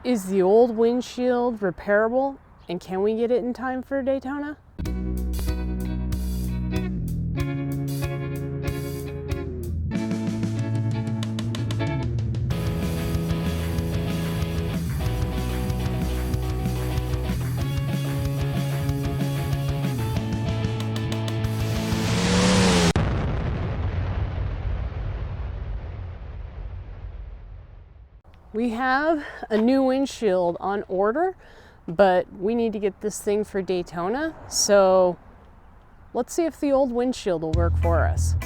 Is the old windshield repairable, and can we get it in time for Daytona? We have a new windshield on order, but we need to get this thing for Daytona, so let's see if the old windshield will work for us.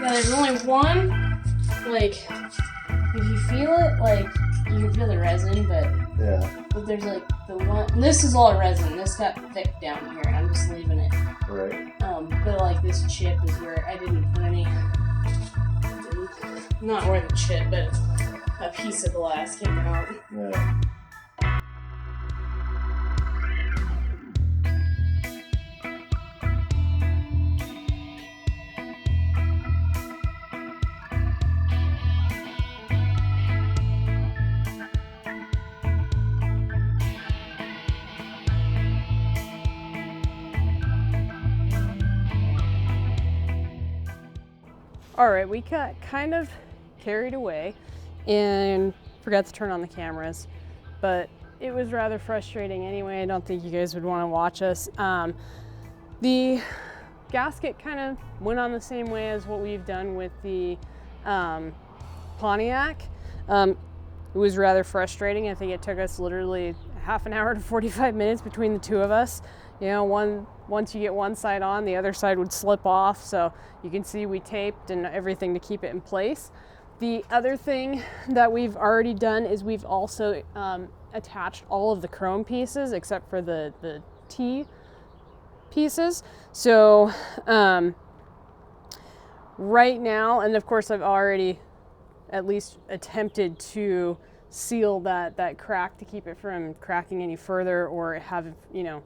Yeah, there's only one, like, if you feel it, like, you can feel the resin, but there's, like, the one, this is all resin, this got thick down here, and I'm just leaving it. Right. But, like, this chip is where I didn't put any, not where the chip, but a piece of glass came out. Yeah. All right, we got kind of carried away and forgot to turn on the cameras, but it was rather frustrating anyway. I don't think you guys would want to watch us. The gasket kind of went on the same way as what we've done with the Pontiac. It was rather frustrating. I think it took us literally half an hour to 45 minutes between the two of us. You know, once you get one side on, the other side would slip off. So you can see we taped and everything to keep it in place. The other thing that we've already done is we've also attached all of the chrome pieces except for the T pieces. So right now, and of course I've already at least attempted to seal that crack to keep it from cracking any further or have, you know,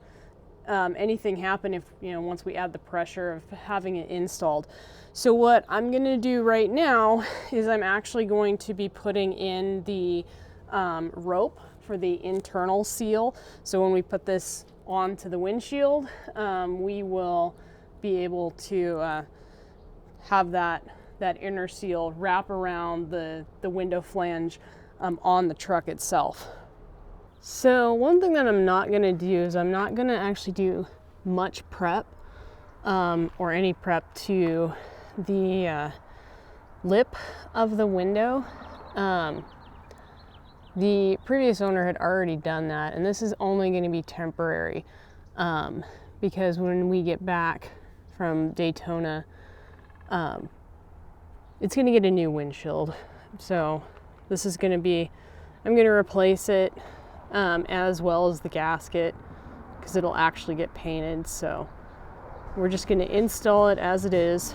anything happen if, you know, once we add the pressure of having it installed. So what I'm going to do right now is I'm actually going to be putting in the rope for the internal seal. So when we put this onto the windshield, we will be able to have that inner seal wrap around the window flange on the truck itself. So one thing that I'm not gonna do is I'm not gonna actually do much prep or any prep to the lip of the window. The previous owner had already done that, and this is only going to be temporary because when we get back from Daytona, it's going to get a new windshield. So this is going to be, I'm going to replace it as well as the gasket because it'll actually get painted. So we're just going to install it as it is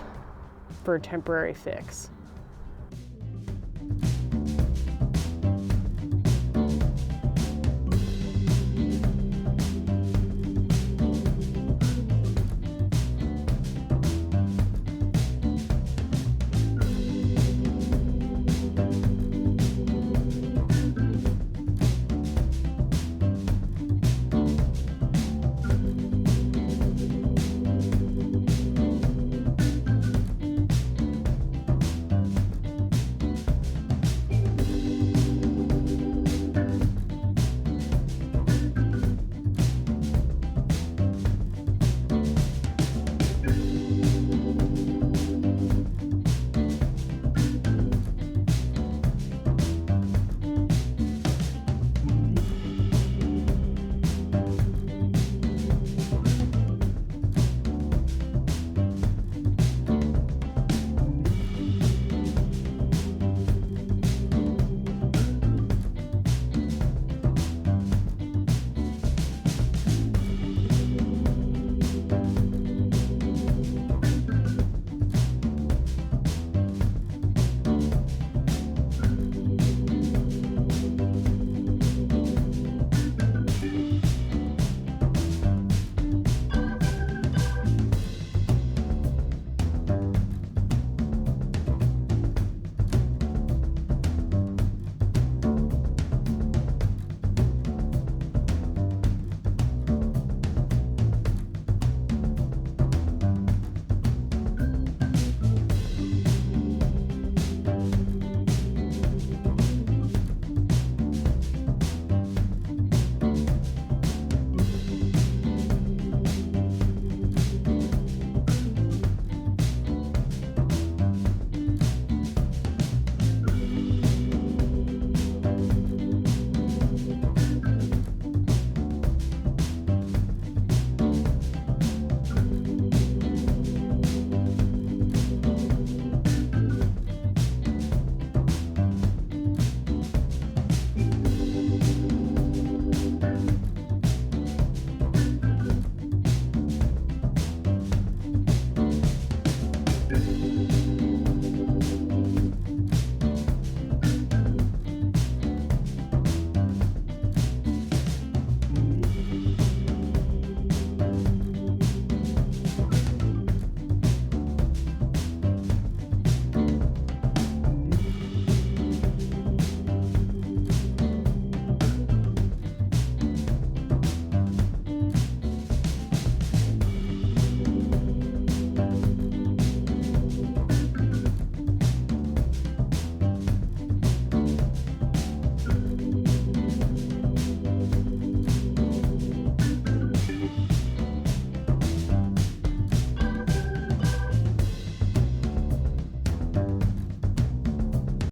for a temporary fix.